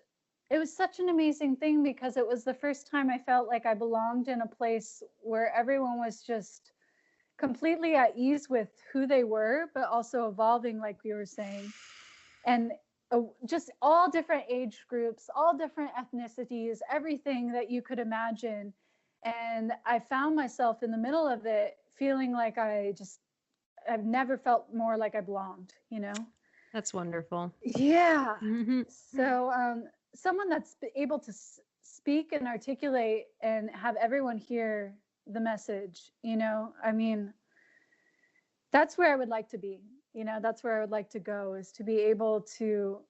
Speaker 2: it was such an amazing thing, because it was the first time I felt like I belonged in a place where everyone was just completely at ease with who they were, but also evolving, like we were saying. And just all different age groups, all different ethnicities, everything that you could imagine. And I found myself in the middle of it feeling like I've never felt more like I belonged.
Speaker 1: That's wonderful.
Speaker 2: Yeah.
Speaker 1: Mhm.
Speaker 2: So, someone that's able to speak and articulate and have everyone hear the message, I mean, that's where I would like to be. That's where I would like to go, is to be able to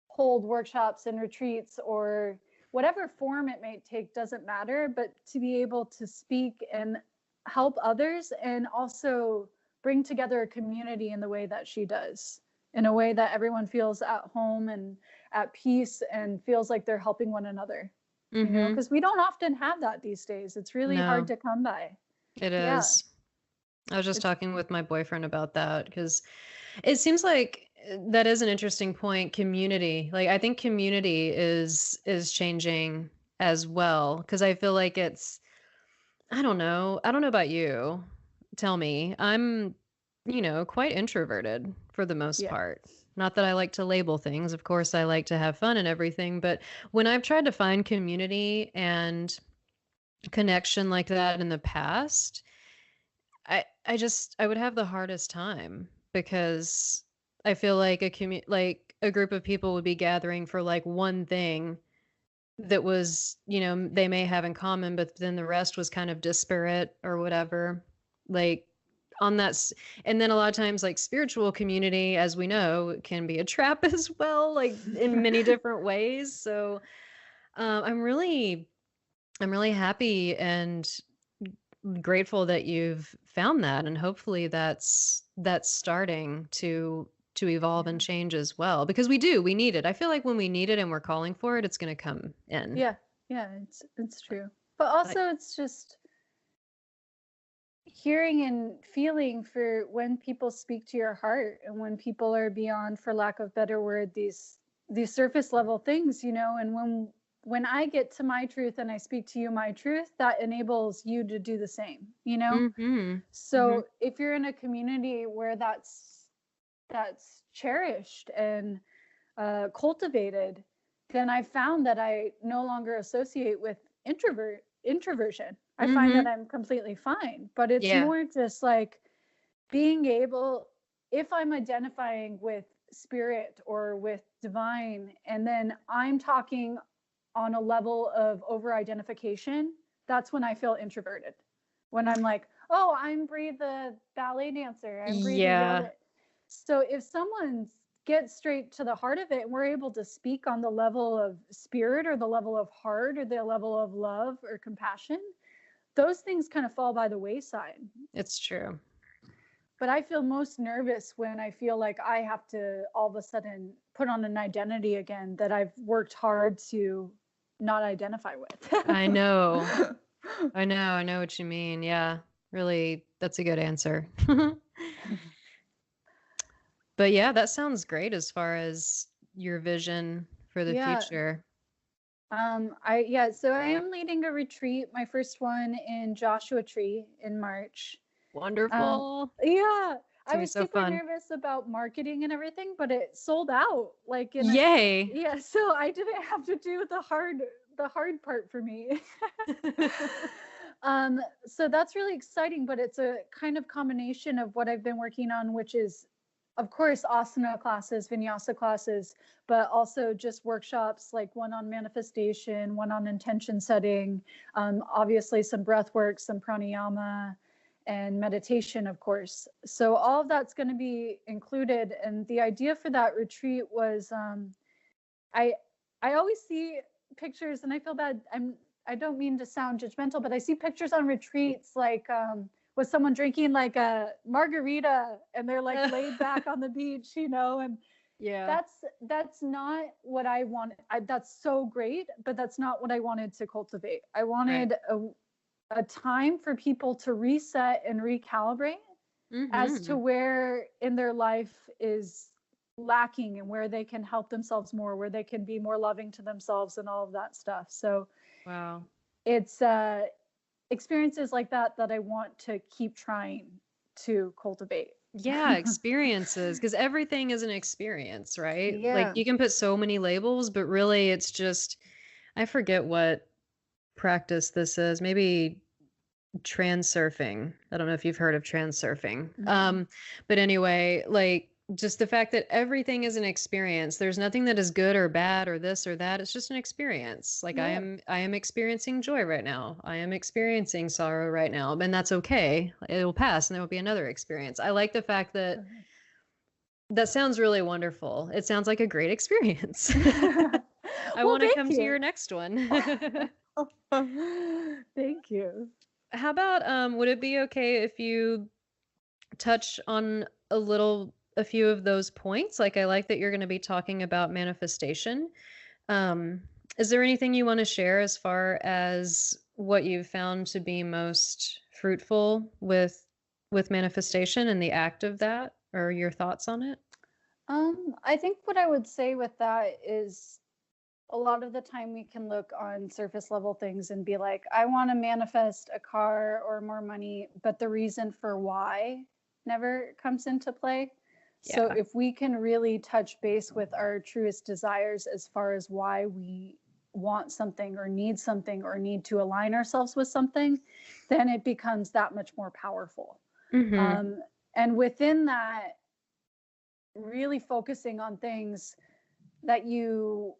Speaker 2: hold workshops and retreats, or whatever form it may take, doesn't matter, but to be able to speak and help others, and also bring together a community in the way that she does, in a way that everyone feels at home and at peace, and feels like they're helping one another,
Speaker 1: Mhm.
Speaker 2: because we don't often have that these days. It's really hard
Speaker 1: No,
Speaker 2: to come by.
Speaker 1: it
Speaker 2: Yeah.
Speaker 1: is. I was just
Speaker 2: It's
Speaker 1: talking with my boyfriend about that because it seems like that is an interesting point. Community, like I think community is changing as well because I feel like it's. I don't know. I don't know about you. Tell me. I'm quite introverted for the most
Speaker 2: Yeah.
Speaker 1: part. Not that I like to label things. Of course, I like to have fun and everything. But when I've tried to find community and connection like that in the past, I would have the hardest time because I feel like like a group of people would be gathering for like one thing that was, they may have in common, but then the rest was kind of disparate or whatever. Like on that, and then a lot of times, like spiritual community, as we know, can be a trap as well, like in many different ways. So I'm really happy and grateful that you've found that, and hopefully that's starting to evolve
Speaker 2: Yeah.
Speaker 1: and change as well, because we need it. I feel like when we need it and we're calling for it, it's going to come in.
Speaker 2: Yeah. Yeah, it's true. But also it's just hearing and feeling for when people speak to your heart and when people are beyond, for lack of better word, these surface level things, and when I get to my truth and I speak to you my truth, that enables you to do the same.
Speaker 1: Mhm. Mhm.
Speaker 2: So if you're in a community where that's cherished and cultivated, then I found that I no longer associate with introversion. I find that
Speaker 1: Mhm.
Speaker 2: I'm completely fine, but it's
Speaker 1: Yeah.
Speaker 2: more just like being able, if I'm identifying with spirit or with divine, and then I'm talking on a level of over identification, that's when I feel introverted. When I'm like, oh, I'm Bree the ballet dancer, I'm Bree the
Speaker 1: Yeah.
Speaker 2: yoga. So if someone gets straight to the heart of it and we're able to speak on the level of spirit or the level of heart or the level of love or compassion, those things kind of fall by the wayside.
Speaker 1: It's true.
Speaker 2: But I feel most nervous when I feel like I have to all of a sudden put on an identity again that I've worked hard to not identify with.
Speaker 1: I know. I know what you mean. Yeah. Really, that's a good answer. But yeah, that sounds great as far as your vision for the
Speaker 2: Yeah.
Speaker 1: future.
Speaker 2: So I am leading a retreat, my first one in Joshua Tree in March. Um,
Speaker 1: Wonderful.
Speaker 2: yeah,
Speaker 1: It's
Speaker 2: I
Speaker 1: gonna be
Speaker 2: was
Speaker 1: so
Speaker 2: super
Speaker 1: fun.
Speaker 2: nervous about marketing and everything, but it sold out like in a,
Speaker 1: Yay.
Speaker 2: yeah, so I didn't have to do the hard part for me. So that's really exciting, but it's a kind of combination of what I've been working on, which is, of course, asana classes, vinyasa classes, but also just workshops, like one on manifestation, one on intention setting, obviously some breath work, some pranayama, and meditation, of course. So all of that's going to be included. And the idea for that retreat was, I I always see pictures, and I feel bad. I don't mean to sound judgmental, but I see pictures on retreats like with someone drinking like a margarita and they're like laid back on the beach, and
Speaker 1: Yeah.
Speaker 2: that's not what I want. That's so great, but that's not what I wanted to cultivate. I
Speaker 1: Right.
Speaker 2: wanted a time for people to reset and recalibrate as to
Speaker 1: Mhm.
Speaker 2: where in their life is lacking and where they can help themselves more, where they can be more loving to themselves and all of that stuff. So
Speaker 1: Wow.
Speaker 2: it's experiences like that I want to keep trying to cultivate.
Speaker 1: Yeah, experiences, because everything is an experience, right? Like
Speaker 2: Yeah.
Speaker 1: you can put so many labels, but really it's just, I forget what practice this is. Maybe transurfing. I don't know if you've heard of transurfing.
Speaker 2: Mm-mm.
Speaker 1: But anyway, like just the fact that everything is an experience. There's nothing that is good or bad or this or that. It's just an experience. Like I
Speaker 2: Yeah.
Speaker 1: am I am experiencing joy right now. I am experiencing sorrow right now, and that's okay. It will pass and there will be another experience. I like the fact that that sounds really wonderful. It sounds like a great experience. I
Speaker 2: Well,
Speaker 1: want to
Speaker 2: thank
Speaker 1: come to
Speaker 2: you.
Speaker 1: your next one.
Speaker 2: Thank you.
Speaker 1: How about would it be okay if you touch on a few of those points? Like I like that you're going to be talking about manifestation. Um, is there anything you want to share as far as what you've found to be most fruitful with manifestation and the act of that, or your thoughts on it?
Speaker 2: I think what I would say with that is a lot of the time we can look on surface level things and be like, I want to manifest a car or more money, but the reason for why never comes into play. So
Speaker 1: Yeah.
Speaker 2: if we can really touch base with our truest desires as far as why we want something or need to align ourselves with something, then it becomes that much more powerful.
Speaker 1: Mm-hmm.
Speaker 2: And within that, really focusing on things that you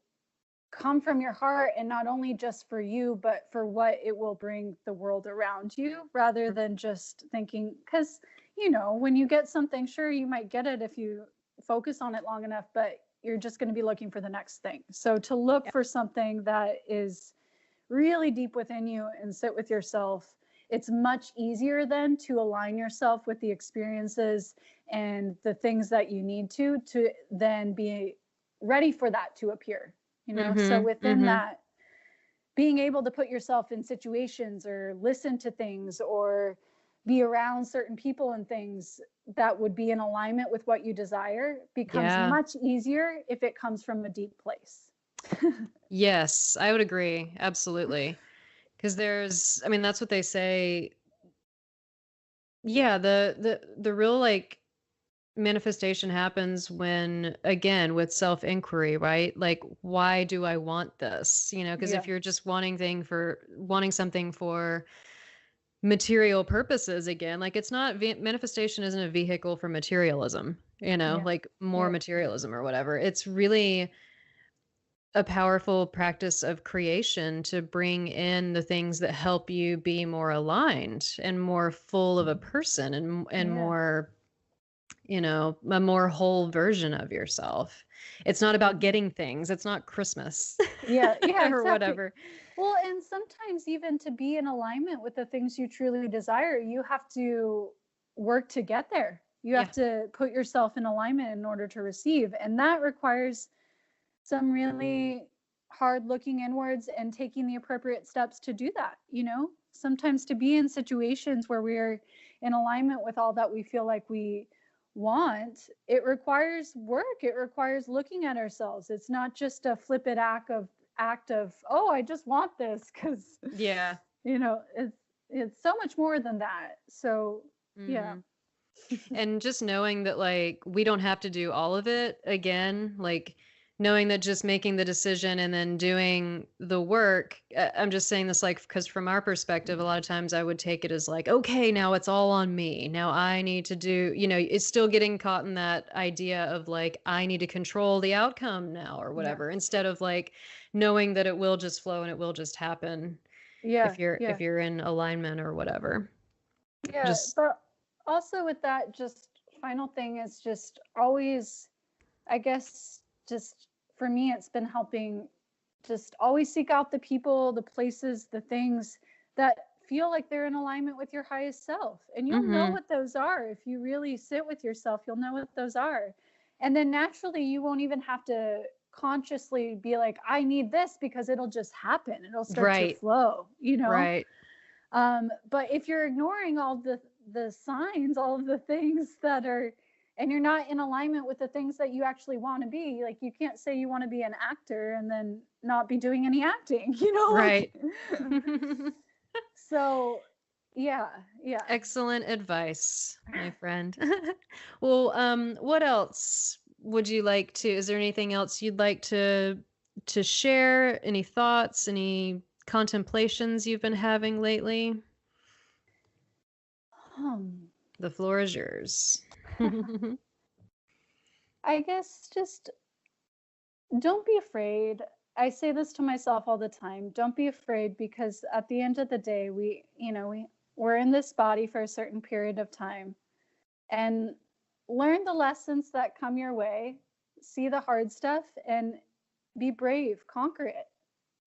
Speaker 2: come from your heart, and not only just for you, but for what it will bring the world around you, rather than just thinking, because, when you get something, sure, you might get it if you focus on it long enough, but you're just going to be looking for the next thing. So to look
Speaker 1: Yeah.
Speaker 2: for something that is really deep within you and sit with yourself, it's much easier then to align yourself with the experiences and the things that you need to then be ready for that to appear. So
Speaker 1: Mm-hmm.
Speaker 2: within
Speaker 1: Mm-hmm.
Speaker 2: that, being able to put yourself in situations or listen to things or be around certain people and things that would be in alignment with what you desire becomes
Speaker 1: Yeah.
Speaker 2: much easier if it comes from a deep place.
Speaker 1: Yes, I would agree. Absolutely. Because I mean, that's what they say. Yeah, the real like manifestation happens when, again, with self-inquiry, right? Like, why do I want this? Because
Speaker 2: Yeah.
Speaker 1: if you're just wanting something for material purposes, again, like it's not manifestation isn't a vehicle for materialism,
Speaker 2: Yeah.
Speaker 1: like more
Speaker 2: Yeah.
Speaker 1: materialism or whatever. It's really a powerful practice of creation to bring in the things that help you be more aligned and more full of a person and
Speaker 2: Yeah.
Speaker 1: more, a more whole version of yourself. It's not about getting things. It's not Christmas
Speaker 2: Yeah, yeah,
Speaker 1: or
Speaker 2: exactly.
Speaker 1: whatever.
Speaker 2: Well, and sometimes even to be in alignment with the things you truly desire, you have to work to get there. You
Speaker 1: Yeah.
Speaker 2: have to put yourself in alignment in order to receive. And that requires some really hard looking inwards and taking the appropriate steps to do that. Sometimes to be in situations where we're in alignment with all that we feel like we want, it requires work. It requires looking at ourselves. It's not just a flippant act of, oh, I just want this, because
Speaker 1: Yeah.
Speaker 2: it's so much more than that. So yeah.
Speaker 1: Hmm. And just knowing that, like, we don't have to do all of it again, like, knowing that just making the decision and then doing the work. I'm just saying this, like, because from our perspective, a lot of times I would take it as like, okay, now it's all on me. Now I need to do, it's still getting caught in that idea of like, I need to control the outcome now or
Speaker 2: Yeah.
Speaker 1: whatever, instead of like knowing that it will just flow and it will just happen
Speaker 2: Yeah.
Speaker 1: if you're in alignment or whatever.
Speaker 2: Yeah,
Speaker 1: Just,
Speaker 2: but also with that, just final thing is just always, I guess, just for me, it's been helping just always seek out the people, the places, the things that feel like they're in alignment with your highest self. And you'll know
Speaker 1: mm-hmm,
Speaker 2: what those are. If you really sit with yourself, you'll know what those are. And then naturally, you won't even have to consciously be like, I need this, because it'll just happen. It'll start to
Speaker 1: right,
Speaker 2: flow.
Speaker 1: right.
Speaker 2: But if you're ignoring all the signs, all of the things that are, and you're not in alignment with the things that you actually want to be, like you can't say you want to be an actor and then not be doing any acting,
Speaker 1: Right.
Speaker 2: like. So yeah, yeah.
Speaker 1: Excellent advice, my friend. Well, what else would you like to, is there anything else you'd like to share? Any thoughts, any contemplations you've been having lately?
Speaker 2: um,
Speaker 1: The floor is yours.
Speaker 2: I guess just don't be afraid. I say this to myself all the time. Don't be afraid, because at the end of the day, we're in this body for a certain period of time, and learn the lessons that come your way, see the hard stuff, and be brave, conquer it,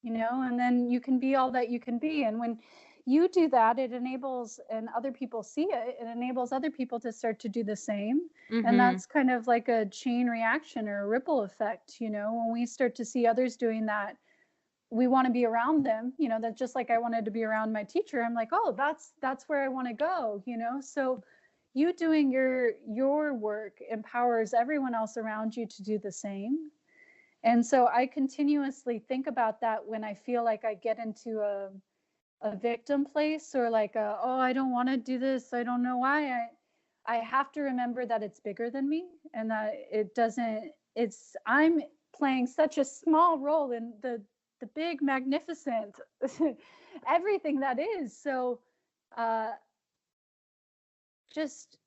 Speaker 2: and then you can be all that you can be. And when you do that, it enables, and other people see it, it enables other people to start to do the same. And
Speaker 1: Mm-hmm.
Speaker 2: that's kind of like a chain reaction or a ripple effect. When we start to see others doing that, we want to be around them. That just like I wanted to be around my teacher, I'm like, oh, that's where I want to go. So you doing your work empowers everyone else around you to do the same. And so I continuously think about that when I feel like I get into a victim place, or like oh, I don't want to do this, I don't know why. I have to remember that it's bigger than me, and that it doesn't, I'm playing such a small role in the big, magnificent everything that is. So, uh, just,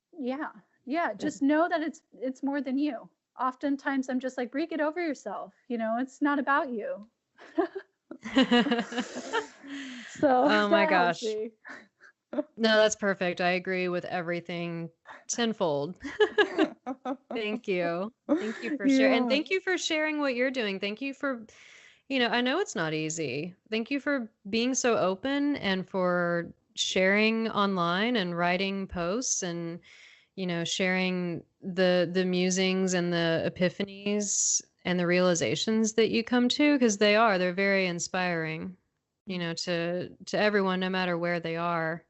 Speaker 2: just know that it's more than you. Oftentimes I'm just like, Bree, get over yourself. It's not about you. So
Speaker 1: oh my
Speaker 2: that helps
Speaker 1: gosh.
Speaker 2: me.
Speaker 1: No, that's perfect. I agree with everything tenfold. Thank you. Thank you for sharing. And
Speaker 2: Yeah.
Speaker 1: thank you for sharing what you're doing. Thank you for, I know it's not easy. Thank you for being so open and for sharing online and writing posts and, sharing the musings and the epiphanies and the realizations that you come to, because they're very inspiring, to everyone, no matter where they are.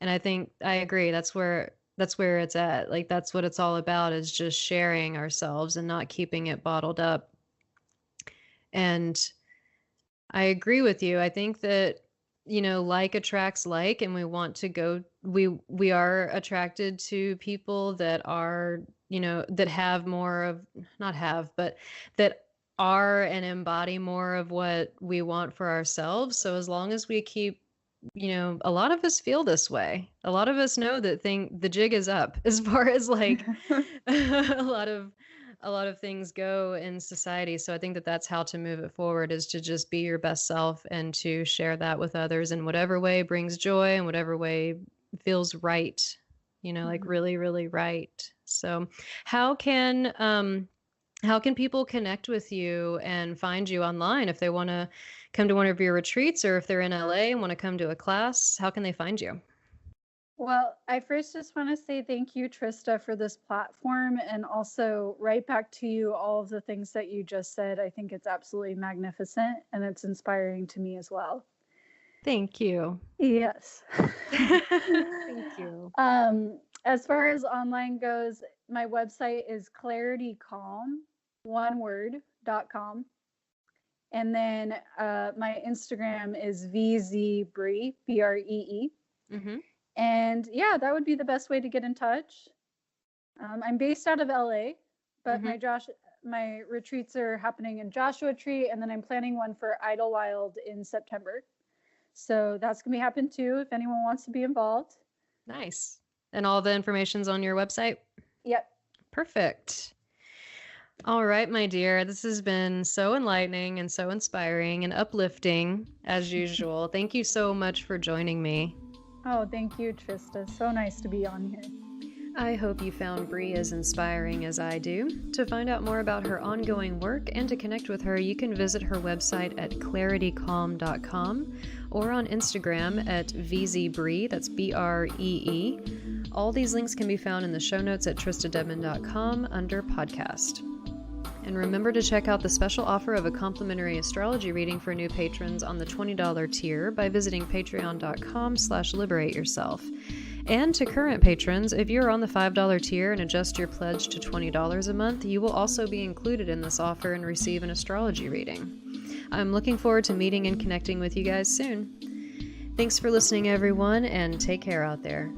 Speaker 1: And I think I agree. That's where it's at. Like that's what it's all about, is just sharing ourselves and not keeping it bottled up. And I agree with you. I think that, like attracts like, and we are attracted to people that are, that have more of, not have, but that are and embody more of what we want for ourselves. So as long as we keep, a lot of us feel this way. A lot of us know that the jig is up as far as like a lot of things go in society. So I think that that's how to move it forward, is to just be your best self and to share that with others in whatever way brings joy and whatever way feels right, like really, really right. So how can people connect with you and find you online if they want to come to one of your retreats, or if they're in LA and want to come to a class? How can they find you?
Speaker 2: Well, I first just want to say thank you, Trista, for this platform, and also right back to you, all of the things that you just said. I think it's absolutely magnificent, and it's inspiring to me as well.
Speaker 1: Thank you.
Speaker 2: Yes.
Speaker 1: Thank you.
Speaker 2: As far as online goes, my website is claritycalm.com. And then my Instagram is VZBree, BREE.
Speaker 1: Mm-hmm.
Speaker 2: And yeah, that would be the best way to get in touch. I'm based out of LA, but my retreats are happening in Joshua Tree, and then I'm planning one for Idlewild in September. So that's going to be happening too, if anyone wants to be involved.
Speaker 1: Nice. And all the information's on your website?
Speaker 2: Yep.
Speaker 1: Perfect. All right, my dear. This has been so enlightening and so inspiring and uplifting as usual. Thank you so much for joining me.
Speaker 2: Oh, thank you, Trista. So nice to be on here.
Speaker 1: I hope you found Bree as inspiring as I do. To find out more about her ongoing work and to connect with her, you can visit her website at claritycalm.com or on Instagram at VZBree, that's BREE. All these links can be found in the show notes at tristadedmond.com under podcast. And remember to check out the special offer of a complimentary astrology reading for new patrons on the $20 tier by visiting patreon.com/liberateyourself. And to current patrons, if you're on the $5 tier and adjust your pledge to $20 a month, you will also be included in this offer and receive an astrology reading. I'm looking forward to meeting and connecting with you guys soon. Thanks for listening, everyone, and take care out there.